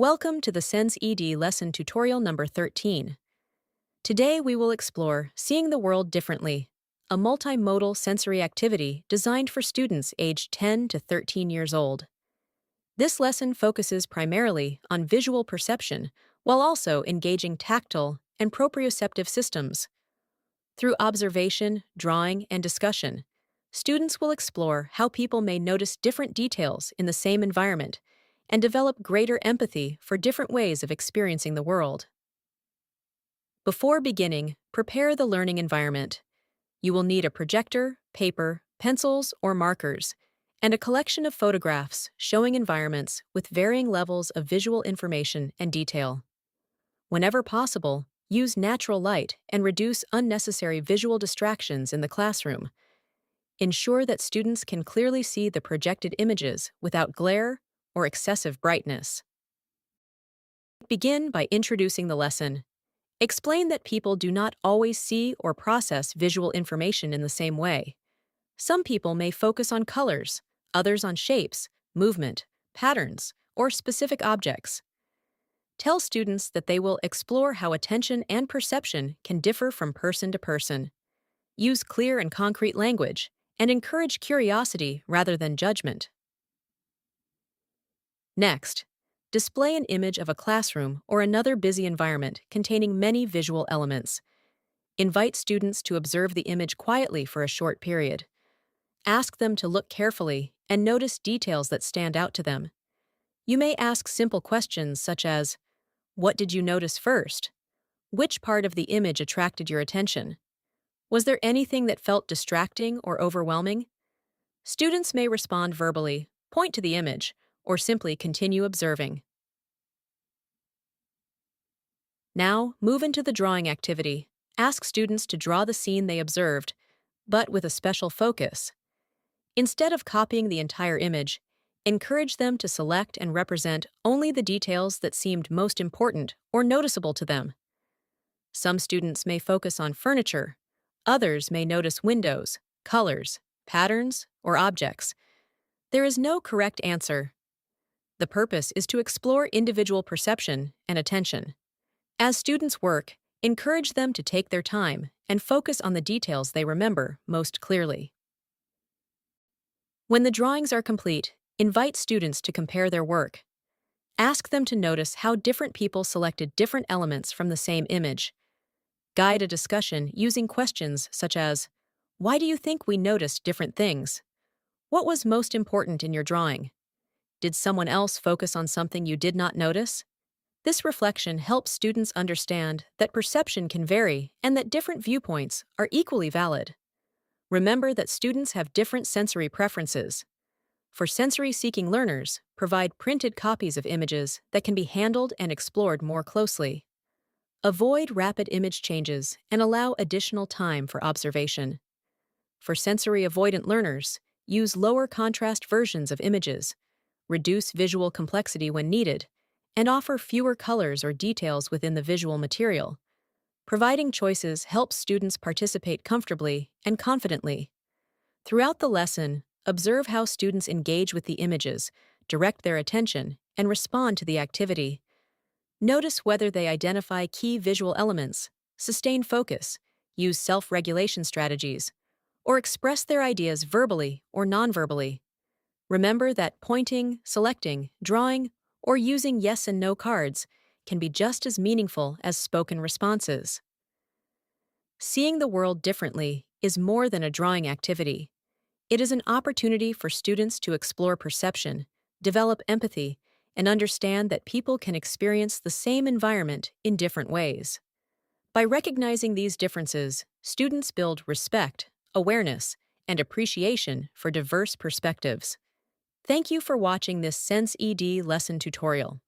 Welcome to the SensED lesson tutorial number 13. Today we will explore Seeing the World Differently, a multimodal sensory activity designed for students aged 10 to 13 years old. This lesson focuses primarily on visual perception while also engaging tactile and proprioceptive systems. Through observation, drawing, and discussion, students will explore how people may notice different details in the same environment and develop greater empathy for different ways of experiencing the world. Before beginning, prepare the learning environment. You will need a projector, paper, pencils, or markers, and a collection of photographs showing environments with varying levels of visual information and detail. Whenever possible, use natural light and reduce unnecessary visual distractions in the classroom. Ensure that students can clearly see the projected images without glare or excessive brightness. Begin by introducing the lesson. Explain that people do not always see or process visual information in the same way. Some people may focus on colors, others on shapes, movement, patterns, or specific objects. Tell students that they will explore how attention and perception can differ from person to person. Use clear and concrete language, and encourage curiosity rather than judgment. Next, display an image of a classroom or another busy environment containing many visual elements. Invite students to observe the image quietly for a short period. Ask them to look carefully and notice details that stand out to them. You may ask simple questions such as, "What did you notice first? Which part of the image attracted your attention? Was there anything that felt distracting or overwhelming?" Students may respond verbally, point to the image, or simply continue observing. Now, move into the drawing activity. Ask students to draw the scene they observed, but with a special focus. Instead of copying the entire image, encourage them to select and represent only the details that seemed most important or noticeable to them. Some students may focus on furniture, others may notice windows, colors, patterns, or objects. There is no correct answer. The purpose is to explore individual perception and attention. As students work, encourage them to take their time and focus on the details they remember most clearly. When the drawings are complete, invite students to compare their work. Ask them to notice how different people selected different elements from the same image. Guide a discussion using questions such as, "Why do you think we noticed different things? What was most important in your drawing? Did someone else focus on something you did not notice?" This reflection helps students understand that perception can vary and that different viewpoints are equally valid. Remember that students have different sensory preferences. For sensory-seeking learners, provide printed copies of images that can be handled and explored more closely. Avoid rapid image changes and allow additional time for observation. For sensory-avoidant learners, use lower contrast versions of images, reduce visual complexity when needed, and offer fewer colors or details within the visual material. Providing choices helps students participate comfortably and confidently. Throughout the lesson, observe how students engage with the images, direct their attention, and respond to the activity. Notice whether they identify key visual elements, sustain focus, use self-regulation strategies, or express their ideas verbally or non-verbally. Remember that pointing, selecting, drawing, or using yes and no cards can be just as meaningful as spoken responses. Seeing the world differently is more than a drawing activity. It is an opportunity for students to explore perception, develop empathy, and understand that people can experience the same environment in different ways. By recognizing these differences, students build respect, awareness, and appreciation for diverse perspectives. Thank you for watching this SensED lesson tutorial.